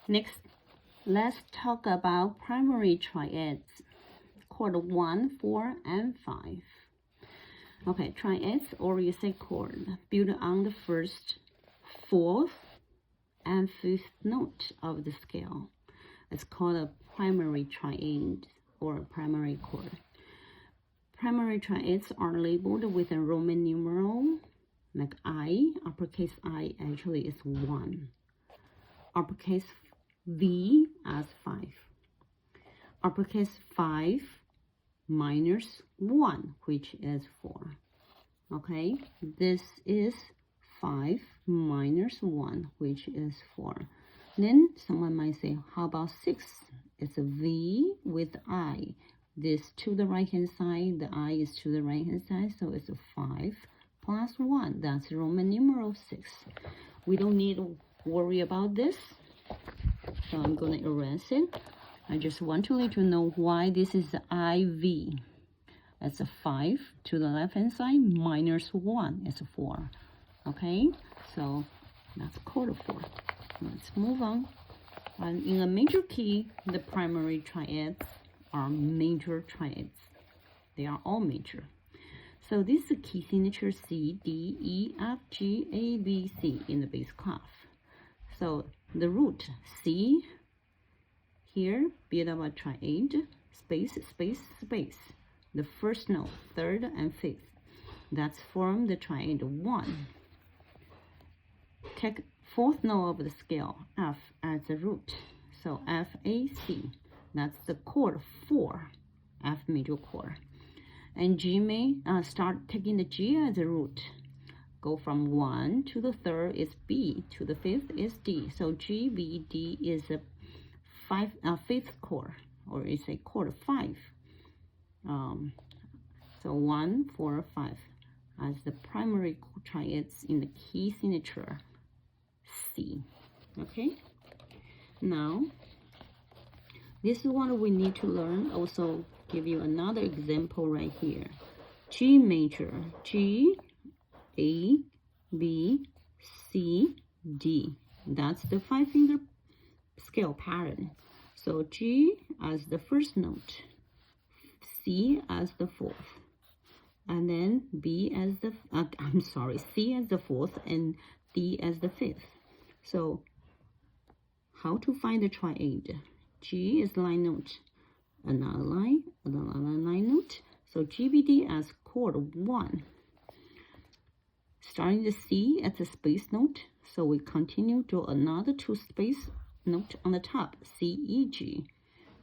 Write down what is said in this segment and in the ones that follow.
Next, let's talk about primary triads, chord 1, 4, and 5. Okay, triads, or you say chord, build on the first, fourth, and fifth note of the scale. It's called a primary triad or primary chord. Primary triads are labeled with a Roman numeral, like I. Uppercase I actually is 1. Uppercase V as 5. Uppercase 5 minus 1, which is 4. Okay, this is 5 minus 1, which is 4. Then someone might say, how about 6? It's a V with I. This to the right hand side, the I is to the right hand side, so it's a 5 plus 1. That's Roman numeral 6. We don't need to worry about this, so I'm going to erase it. I just want to let you know why this is the IV. It's a 5 to the left hand side minus 1. It's a 4. Okay, so that's chord 4. Let's move on. And in a major key, the primary triads are major triads. They are all major. So this is the key signature C, D, E, F, G, A, B, C in the bass clef. So the root C here, build up a triad, space, space, space. The first note, third and fifth. That's form the triad 1. Take fourth note of the scale, F, as the root. So F, A, C. That's the chord 4, F major chord. And G may start taking the G as a root. Go from 1 to the third is B, to the fifth is D. So G, B, D is a fifth chord, or it's a chord 5. So 1, 4, 5 as the primary triads in the key signature C. Okay, now this is what we need to learn. Also give you another example right here. G major, G, A, B, C, D. That's the 5-finger scale pattern. So G as the first note, C as the fourth, and then B as the, C as the fourth, and D as the fifth. So how to find the triad? G is line note, another line note. So GBD as chord 1. Starting the C as a space note, so we continue to another 2 space note on the top, C, E, G.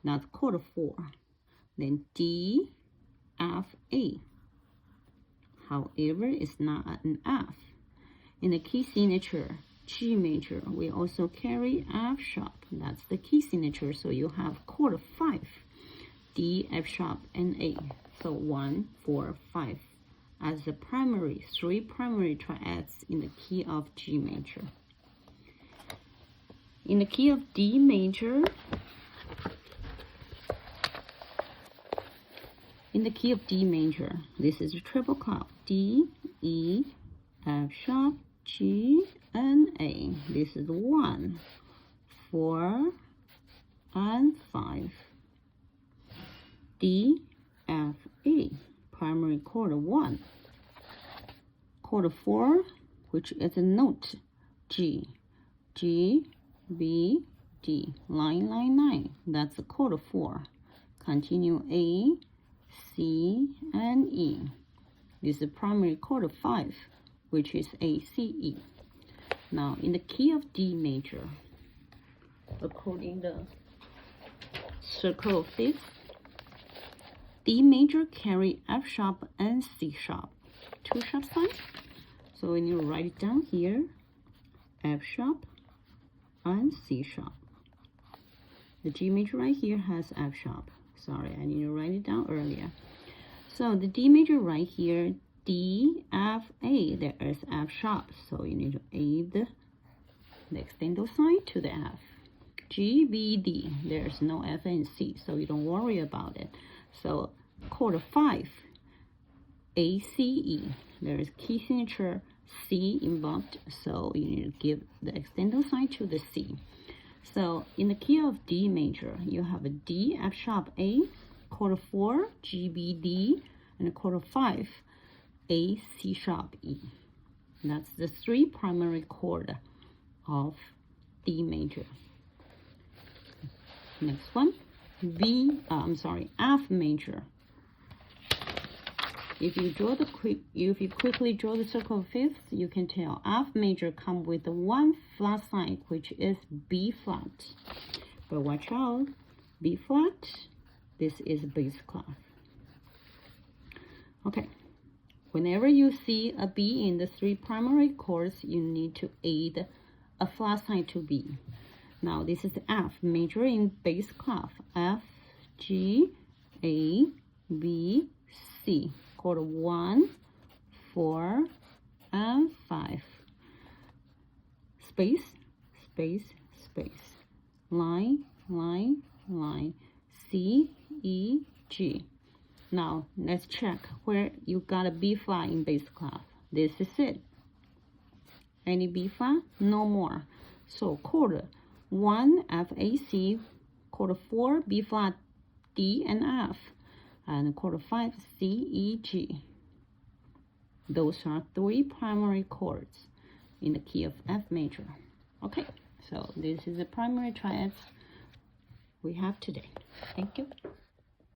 That's chord 4. Then D, F, A. However, it's not an F. In the key signature, G major, we also carry F sharp. That's the key signature. So you have chord 5, D, F sharp, and A. So 1, 4, 5 as the primary, 3 primary triads in the key of G major. In the key of D major, this is a triple clef, D, E, F sharp, G, and A. This is 1, 4, and 5. D, F, A, primary chord 1. Chord 4, which is a note G, G, B, D, line. That's a chord 4. Continue A, C, and E. This is primary chord 5, which is A, C, E. Now, in the key of D major, according to the circle of fifths, D major carry F sharp and C sharp, 2 sharp signs. So when you write it down here, F sharp and C sharp. The G major right here has F sharp. Sorry, I need to write it down earlier. So the D major right here, D, F, A, there is F sharp. So you need to add the extendo sign to the F. G, B, D, there's no F and C, so you don't worry about it. So chord 5, A, C, E, there is key signature C involved, so you need to give the extendo sign to the C. So in the key of D major, you have a D, F sharp A, chord 4, G, B, D, and chord 5, A, C sharp, E. That's the 3 primary chord of D major. Next one, F major. If you quickly draw the circle of fifths, you can tell F major comes with one flat sign, which is B flat. But watch out, B flat, this is bass clef. Okay, whenever you see a B in the 3 primary chords, you need to add a flat sign to B. Now this is F major in bass clef. F, G, A, B, C. Chord 1, 4, and 5. Space, space, space. Line, line, line. C, E, G. Now let's check where you got a B flat in bass clef. This is it. Any B flat? No more. So chord 1, F, A, C. Chord 4, B flat, D, and F. And chord 5, C, E, G. Those are 3 primary chords in the key of F major. Okay, so this is the primary triads we have today. Thank you.